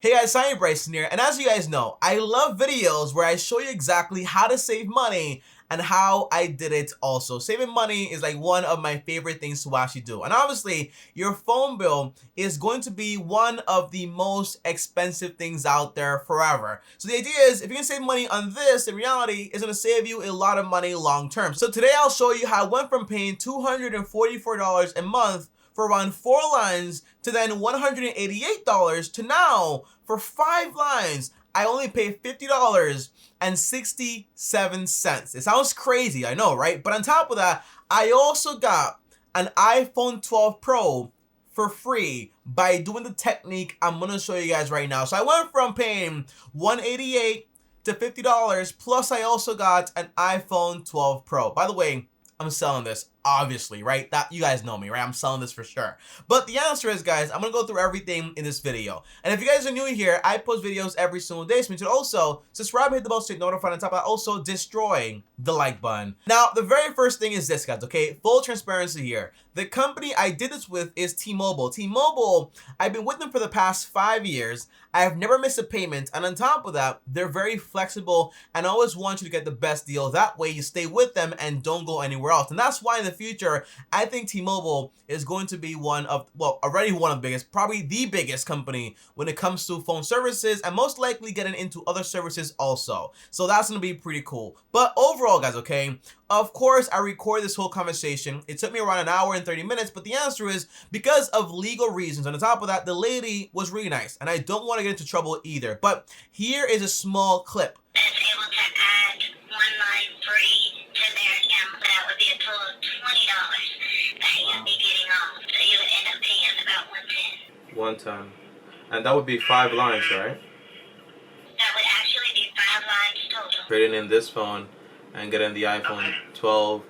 Hey guys, TommyBryson here, and as you guys know, I love videos where I show you exactly how to save money and how I did it also. Saving money is like one of my favorite things to actually do. And obviously, your phone bill is going to be one of the most expensive things out there forever. So the idea is, if you can save money on this, in reality, it's going to save you a lot of money long term. So today I'll show you how I went from paying $244 a month for around 4 lines to then $188 to now for 5 lines I only pay $50.67. It sounds crazy, I know, right? But on top of that, I also got an iPhone 12 Pro for free by doing the technique I'm gonna show you guys right now. So I went from paying $188 to $50, plus I also got an iPhone 12 Pro. By the way, I'm selling this, obviously, right? That you guys know me, right? I'm selling this for sure. But the answer is, guys, I'm gonna go through everything in this video. And if you guys are new here, I post videos every single day, so you should also subscribe, hit the bell to get notified, on top of that, also destroy the like button. Now, the very first thing is this, guys, okay? Full transparency here. The company I did this with is T-Mobile. T-Mobile, I've been with them for the past 5 years. I have never missed a payment, and on top of that, they're very flexible and always want you to get the best deal. That way, you stay with them and don't go anywhere else. And that's why in the future, I think T-Mobile is going to be one of, well, already one of the biggest, probably the biggest company when it comes to phone services, and most likely getting into other services also. So that's going to be pretty cool. But overall, guys, okay, of course, I recorded this whole conversation. It took me around an hour and 30 minutes, but the answer is because of legal reasons. And on top of that, the lady was really nice, and I don't want to get into trouble either. But here is a small clip. Able to add one line free to their account, that would be a total of $20 that you'll be getting off. So you would end up paying about 110. And that would be 5 lines, right? That would actually be 5 lines total. Trading in this phone and getting the iPhone 12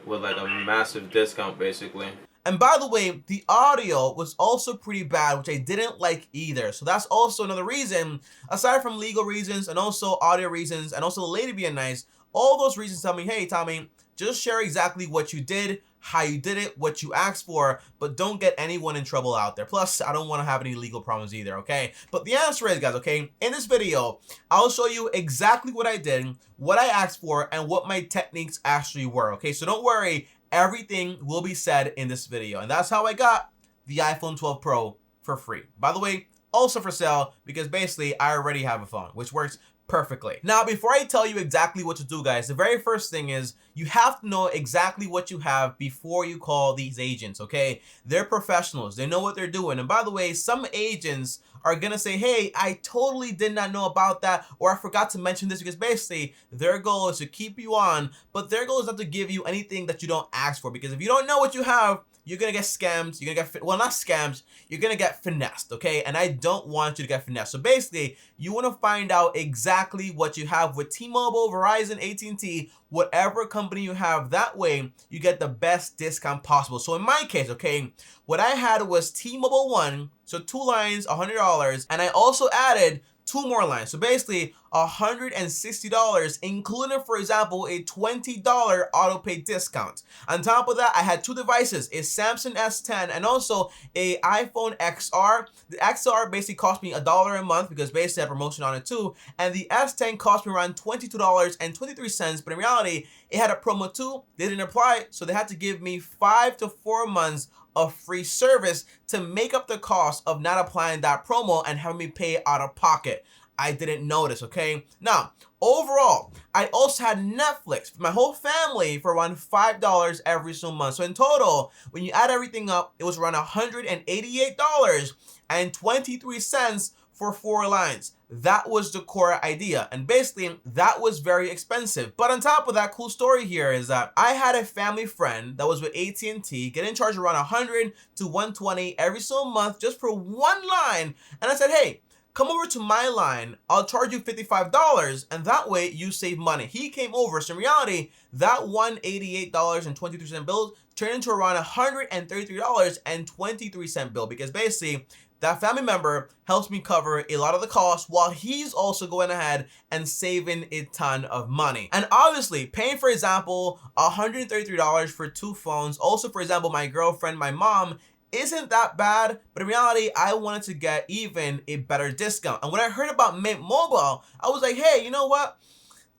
with like a massive discount, basically. And by the way, the audio was also pretty bad, which I didn't like either. So that's also another reason, aside from legal reasons and also audio reasons and also the lady being nice, all those reasons tell me, hey, Tommy, just share exactly what you did, how you did it, what you asked for, but don't get anyone in trouble out there. Plus, I don't want to have any legal problems either, okay? But the answer is, guys, okay, in this video, I'll show you exactly what I did, what I asked for, and what my techniques actually were, okay? So don't worry, everything will be said in this video. And that's how I got the iPhone 12 Pro for free. By the way, also for sale, because basically I already have a phone, which works perfectly. Now, before I tell you exactly what to do, guys, the very first thing is you have to know exactly what you have before you call these agents, okay? They're professionals. They know what they're doing. And by the way, some agents are gonna say, hey, I totally did not know about that, or I forgot to mention this, because basically their goal is to keep you on, but their goal is not to give you anything that you don't ask for, because if you don't know what you have, you're gonna get scammed, you're gonna get, well, not scammed, you're gonna get finessed, okay? And I don't want you to get finessed. So basically, you wanna find out exactly what you have with T-Mobile, Verizon, at&t, whatever company you have. That way, you get the best discount possible. So in my case, okay, what I had was T-Mobile One, so 2 lines, $100, and I also added 2 more lines. So basically, $160, including, for example, a $20 auto pay discount. On top of that, I had 2 devices, a Samsung S10 and also a iPhone XR. The XR basically cost me $1 a month because basically I had promotion on it too. And the S10 cost me around $22.23, but in reality, it had a promo too. They didn't apply, so they had to give me 5 to 4 months of free service to make up the cost of not applying that promo and having me pay out of pocket. I didn't notice, okay? Now, overall, I also had Netflix for my whole family for around $5 every single month. So in total, when you add everything up, it was around $188.23 for 4 lines. That was the core idea, and basically that was very expensive. But on top of that, cool story here is that I had a family friend that was with at&t getting charged around $100 to $120 every single month just for 1 line, and I said, hey, come over to my line, I'll charge you $55, and that way you save money. He came over, so in reality, that $188.23 bill turned into around $133.23 bill, because basically that family member helps me cover a lot of the costs while he's also going ahead and saving a ton of money. And obviously, paying, for example, $133 for 2 phones, also, for example, my girlfriend, my mom, isn't that bad, but in reality, I wanted to get even a better discount. And when I heard about Mint Mobile, I was like, hey, you know what?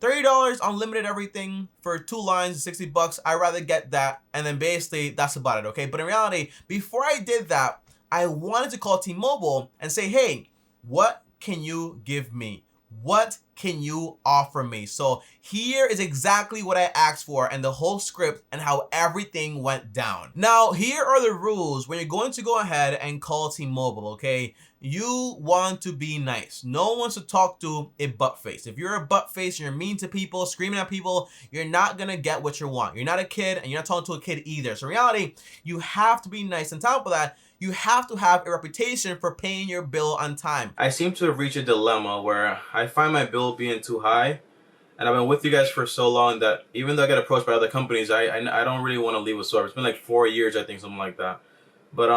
$30 unlimited everything for 2 lines, 60 bucks. I'd rather get that. And then basically that's about it, okay? But in reality, before I did that, I wanted to call T-Mobile and say, hey, what can you give me? What can you offer me? So here is exactly what I asked for and the whole script and how everything went down. Now, here are the rules when you're going to go ahead and call T-Mobile, okay? You want to be nice. No one wants to talk to a butt face. If you're a butt face, you're mean to people, screaming at people, you're not gonna get what you want. You're not a kid and you're not talking to a kid either. So in reality, you have to be nice. On top of that, you have to have a reputation for paying your bill on time. I seem to have reached a dilemma where I find my bill being too high, and I've been with you guys for so long that even though I get approached by other companies, I don't really want to leave a store. It's been like 4 years, I think, something like that. But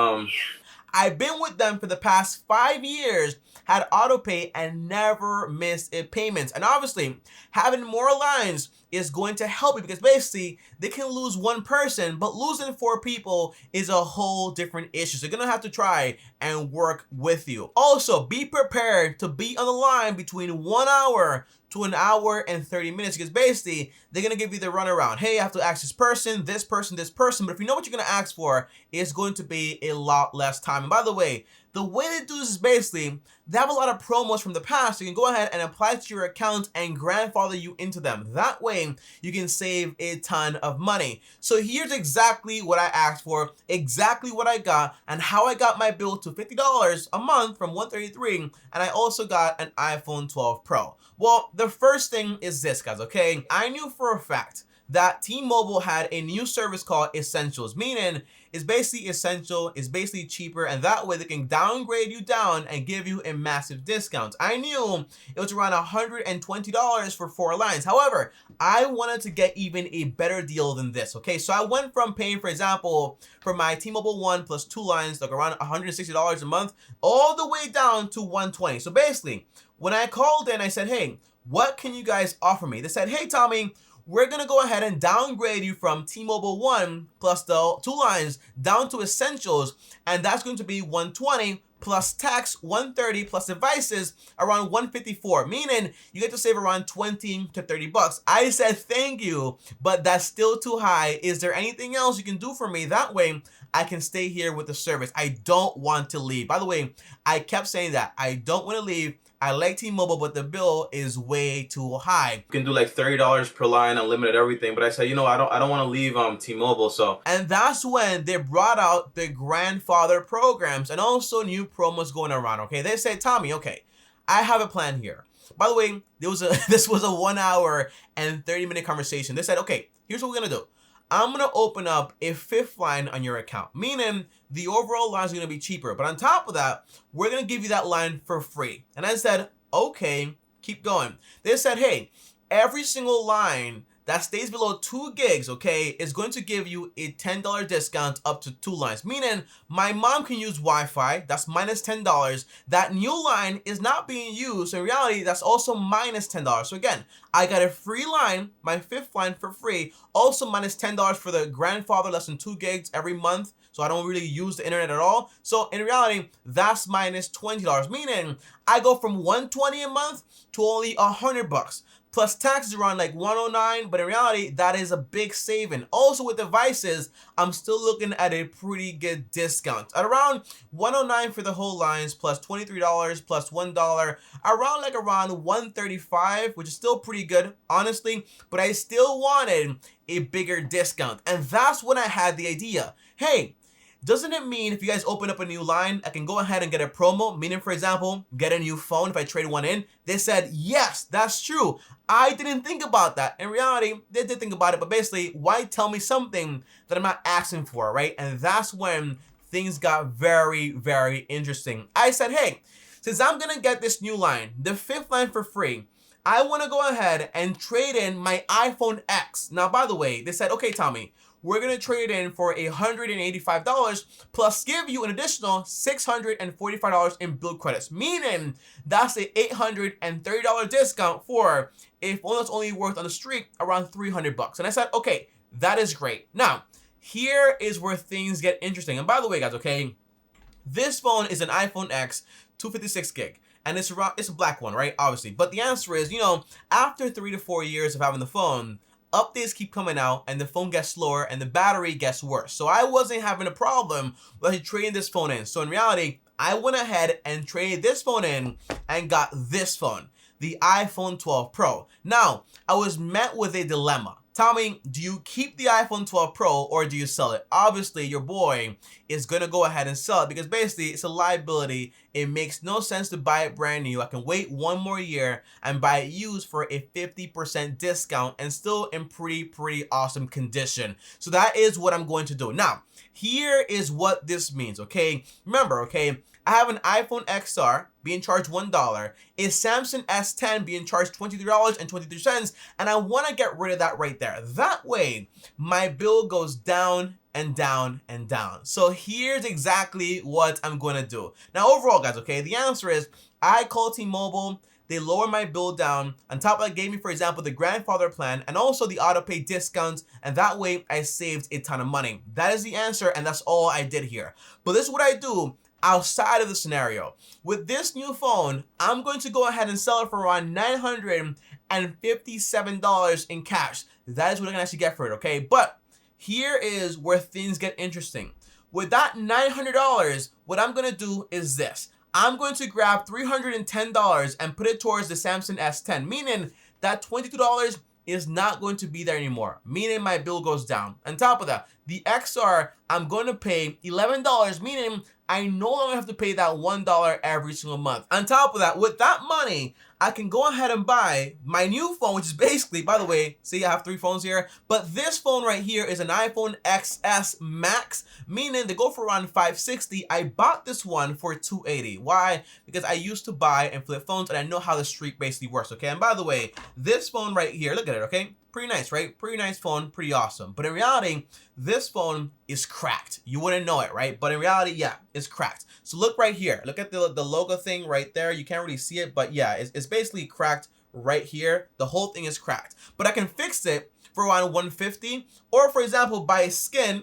I've been with them for the past 5 years, had auto pay and never missed a payment. And obviously, having more lines is going to help you because basically they can lose one person, but losing 4 people is a whole different issue. So they're gonna have to try and work with you. Also, be prepared to be on the line between 1 hour to 1 hour and 30 minutes because basically they're gonna give you the runaround. Hey, I have to ask this person, this person, this person. But if you know what you're gonna ask for, it's going to be a lot less time. And by the way they do this is basically they have a lot of promos from the past. So you can go ahead and apply to your account and grandfather you into them. That way you can save a ton of money. So here's exactly what I asked for, exactly what I got, and how I got my bill to $50 a month from $133, and I also got an iPhone 12 Pro. Well, the first thing is this, guys, okay? I knew for a fact that T-Mobile had a new service called Essentials, meaning it's basically essential, it's basically cheaper, and that way they can downgrade you down and give you a massive discount. I knew it was around $120 for 4 lines. However, I wanted to get even a better deal than this, okay? So I went from paying, for example, for my T-Mobile 1 plus 2 lines, like around $160 a month, all the way down to $120. So basically, when I called in, I said, hey, what can you guys offer me? They said, hey, Tommy, we're gonna go ahead and downgrade you from T-Mobile 1 plus the 2 lines down to Essentials, and that's going to be $120 plus tax, $130 plus devices, around $154, meaning you get to save around $20 to $30. I said thank you, but that's still too high. Is there anything else you can do for me? That way I can stay here with the service. I don't want to leave. By the way, I kept saying that I don't want to leave. I like T-Mobile, but the bill is way too high. you can do like $30 per line, unlimited everything. But I said, you know, I don't want to leave T-Mobile, so. And that's when they brought out the grandfather programs and also new promos going around, okay? They said, Tommy, okay, I have a plan here. By the way, this was a 1 hour and 30-minute conversation. They said, okay, here's what we're gonna do. I'm gonna open up a 5th line on your account, meaning the overall line is gonna be cheaper. But on top of that, we're gonna give you that line for free. And I said, okay, keep going. They said, hey, every single line that stays below 2 gigs, okay, is going to give you a $10 discount up to 2 lines. Meaning, my mom can use Wi-Fi, that's minus $10. That new line is not being used, so in reality, that's also minus $10. So again, I got a free line, my 5th line for free, also minus $10 for the grandfather, less than 2 gigs every month, so I don't really use the internet at all. So in reality, that's minus $20, meaning I go from $120 a month to only $100. Plus taxes around like $109, but in reality, that is a big saving. Also with devices, I'm still looking at a pretty good discount. At around $109 for the whole lines, plus $23, plus $1, around $135, which is still pretty good, honestly, but I still wanted a bigger discount. And that's when I had the idea. Hey, doesn't it mean if you guys open up a new line, I can go ahead and get a promo? Meaning, for example, get a new phone if I trade one in? They said, yes, that's true. I didn't think about that. In reality, they did think about it, but basically, why tell me something that I'm not asking for, right? And that's when things got very, very interesting. I said, hey, since I'm gonna get this new line, the 5th line for free, I wanna go ahead and trade in my iPhone X. Now, by the way, they said, okay, Tommy, we're gonna trade in for $185 plus give you an additional $645 in bill credits, meaning that's a $830 discount for a phone that's only worth on the street around $300. And I said, okay, that is great. Now, here is where things get interesting. And by the way, guys, okay, this phone is an iPhone X 256 gig. And it's a black one, right? Obviously. But the answer is, after 3 to 4 years of having the phone, updates keep coming out and the phone gets slower and the battery gets worse. So I wasn't having a problem with actually trading this phone in. So in reality, I went ahead and traded this phone in and got this phone, the iPhone 12 Pro. Now, I was met with a dilemma. Tommy, do you keep the iPhone 12 Pro or do you sell it? Obviously, your boy is going to go ahead and sell it because basically it's a liability. It makes no sense to buy it brand new. I can wait 1 more year and buy it used for a 50% discount and still in pretty awesome condition. So that is what I'm going to do. Now, here is what this means, okay? Remember, okay, I have an iPhone XR being charged $1, a Samsung S10 being charged $23.23, and I want to get rid of that right there. That way, my bill goes down and down and down. So here's exactly what I'm going to do. Now, overall, guys, okay, the answer is I call T-Mobile. They lower my bill down. On top of that, gave me, for example, the grandfather plan and also the auto pay discounts. And that way, I saved a ton of money. That is the answer, and that's all I did here. But this is what I do outside of the scenario. With this new phone, I'm going to go ahead and sell it for around $957 in cash. That is what I can actually get for it, okay? But here is where things get interesting. With that $900, what I'm going to do is this. I'm going to grab $310 and put it towards the Samsung S10, meaning that $22 is not going to be there anymore, meaning my bill goes down. On top of that, the XR, I'm going to pay $11, meaning I no longer have to pay that $1 every single month. On top of that, with that money, I can go ahead and buy my new phone, which is basically, by the way, see I have 3 phones here, but this phone right here is an iPhone XS Max, meaning they go for around $560. I bought this one for $280. Why? Because I used to buy and flip phones and I know how the streak basically works, okay? And by the way, this phone right here, look at it, okay? Pretty nice, right? Pretty nice phone, pretty awesome. But in reality, this phone is cracked. You wouldn't know it, right? But in reality, yeah, it's cracked. So look right here. Look at the logo thing right there. You can't really see it, but yeah, it's basically cracked right here. The whole thing is cracked. But I can fix it for around $150, or for example, buy a skin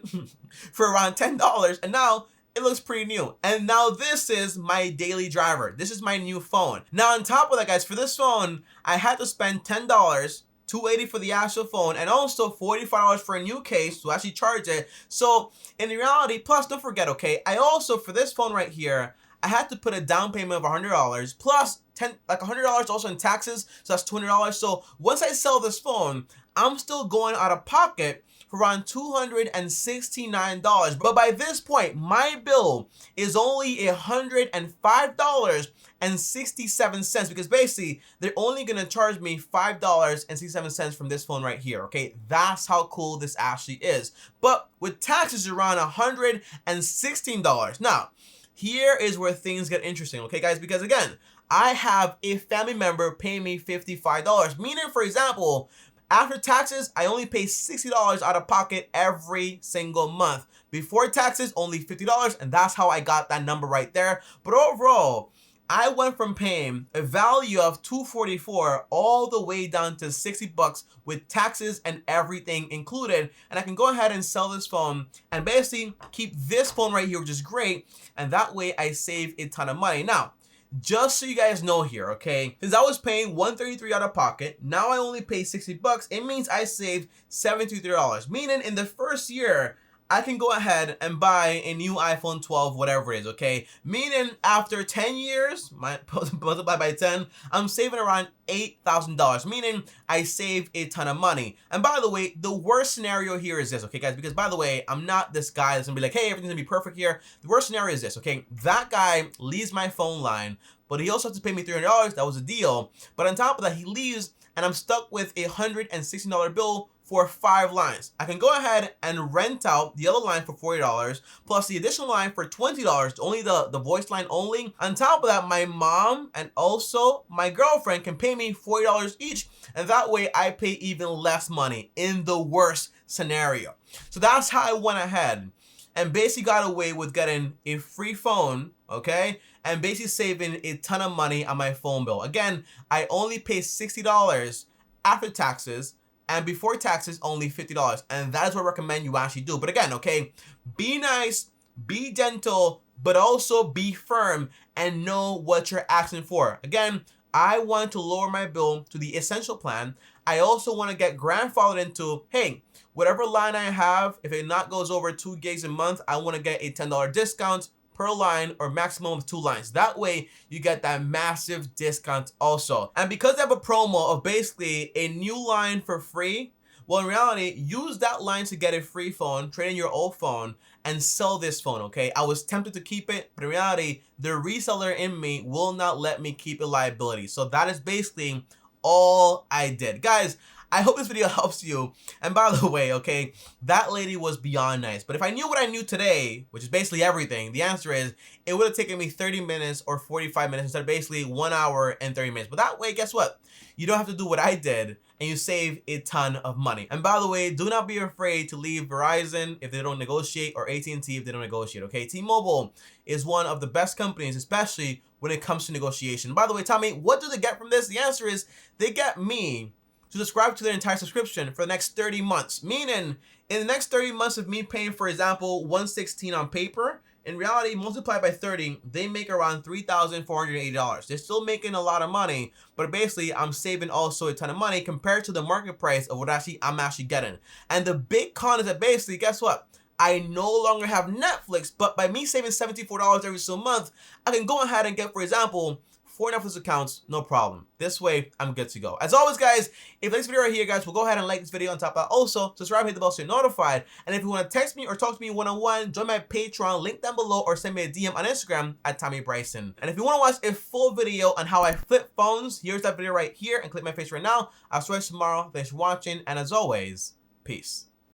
for around $10, and now it looks pretty new. And now this is my daily driver. This is my new phone. Now on top of that, guys, for this phone, I had to spend $10, $280 for the actual phone, and also $45 for a new case to actually charge it. So in reality, plus don't forget, okay, I also, for this phone right here, I had to put a down payment of $100 plus $100 also in taxes, so that's $200. So once I sell this phone, I'm still going out of pocket for around $269. But by this point, my bill is only $105.67 because basically they're only gonna charge me $5.67 from this phone right here. Okay, that's how cool this actually is. But with taxes around $116. Now, here is where things get interesting, okay, guys? Because again, I have a family member paying me $55, meaning, for example, after taxes, I only pay $60 out of pocket every single month. Before taxes, only $50, and that's how I got that number right there. But overall, I went from paying a value of $244 all the way down to $60 with taxes and everything included. And I can go ahead and sell this phone and basically keep this phone right here, which is great. And that way I save a ton of money. Now, just so you guys know here, okay, since I was paying $133 out of pocket, now I only pay $60. It means I saved $73, meaning in the first year, I can go ahead and buy a new iPhone 12, whatever it is, okay? Meaning after 10 years, multiplied by 10, I'm saving around $8,000, meaning I save a ton of money. And by the way, the worst scenario here is this, okay, guys? Because by the way, I'm not this guy that's gonna be like, hey, everything's gonna be perfect here. The worst scenario is this, okay? That guy leaves my phone line, but he also has to pay me $300. That was a deal. But on top of that, he leaves, and I'm stuck with a $116 bill for 5 lines. I can go ahead and rent out the other line for $40 plus the additional line for $20, only the voice line only. On top of that, my mom and also my girlfriend can pay me $40 each, and that way I pay even less money in the worst scenario. So that's how I went ahead and basically got away with getting a free phone, okay, and basically saving a ton of money on my phone bill. Again, I only pay $60 after taxes and before taxes, only $50. And that is what I recommend you actually do. But again, okay, be nice, be gentle, but also be firm and know what you're asking for. Again, I want to lower my bill to the essential plan. I also want to get grandfathered into, hey, whatever line I have, if it not goes over 2 gigs a month, I want to get a $10 discount per line or maximum of 2 lines. That way you get that massive discount also. And because they have a promo of basically a new line for free, well, in reality, use that line to get a free phone, trade in your old phone, and sell this phone, okay? I was tempted to keep it, but in reality, the reseller in me will not let me keep a liability. So that is basically all I did. Guys, I hope this video helps you. And by the way, okay, that lady was beyond nice. But if I knew what I knew today, which is basically everything, the answer is it would have taken me 30 minutes or 45 minutes instead of basically 1 hour and 30 minutes. But that way, guess what? You don't have to do what I did and you save a ton of money. And by the way, do not be afraid to leave Verizon if they don't negotiate or at&t if they don't negotiate, okay? T-Mobile is one of the best companies, especially when it comes to negotiation. By the way, Tommy, what do they get from this? The answer is they get me to subscribe to their entire subscription for the next 30 months. Meaning, in the next 30 months of me paying, for example, $116 on paper, in reality, multiplied by 30, they make around $3,480. They're still making a lot of money, but basically, I'm saving also a ton of money compared to the market price of what I'm actually getting. And the big con is that basically, guess what? I no longer have Netflix, but by me saving $74 every single month, I can go ahead and get, for example, 4 Netflix accounts, no problem. This way, I'm good to go. As always, guys, if you like this video right here, guys, we'll go ahead and like this video on top of that. Also, subscribe, hit the bell so you're notified. And if you want to text me or talk to me one-on-one, join my Patreon, link down below, or send me a DM on Instagram at TommyBryson. And if you want to watch a full video on how I flip phones, here's that video right here, and click my face right now. I'll see you tomorrow. Thanks for watching, and as always, peace.